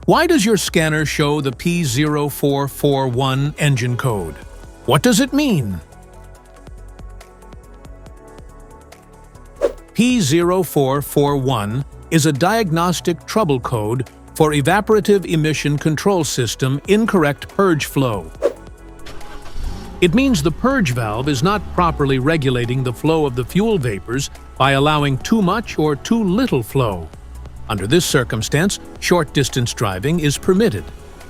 Why does your scanner show the P0441 engine code? What does it mean? P0441 is a diagnostic trouble code for Evaporative Emission Control System incorrect purge flow. It means the purge valve is not properly regulating the flow of the fuel vapors by allowing too much or too little flow. Under this circumstance, short-distance driving is permitted,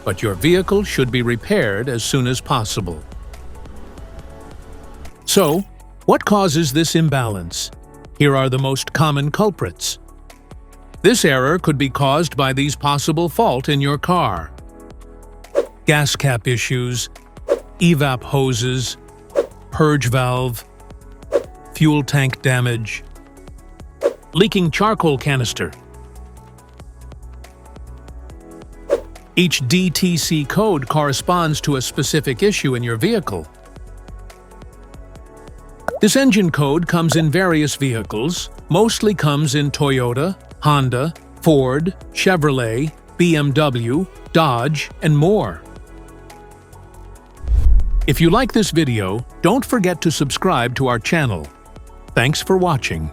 but your vehicle should be repaired as soon as possible. So, what causes this imbalance? Here are the most common culprits. This error could be caused by these possible faults in your car: gas cap issues, EVAP hoses, purge valve, fuel tank damage, leaking charcoal canister. Each DTC code corresponds to a specific issue in your vehicle. This engine code comes in various vehicles, mostly comes in Toyota, Honda, Ford, Chevrolet, BMW, Dodge, and more. If you like this video, don't forget to subscribe to our channel. Thanks for watching.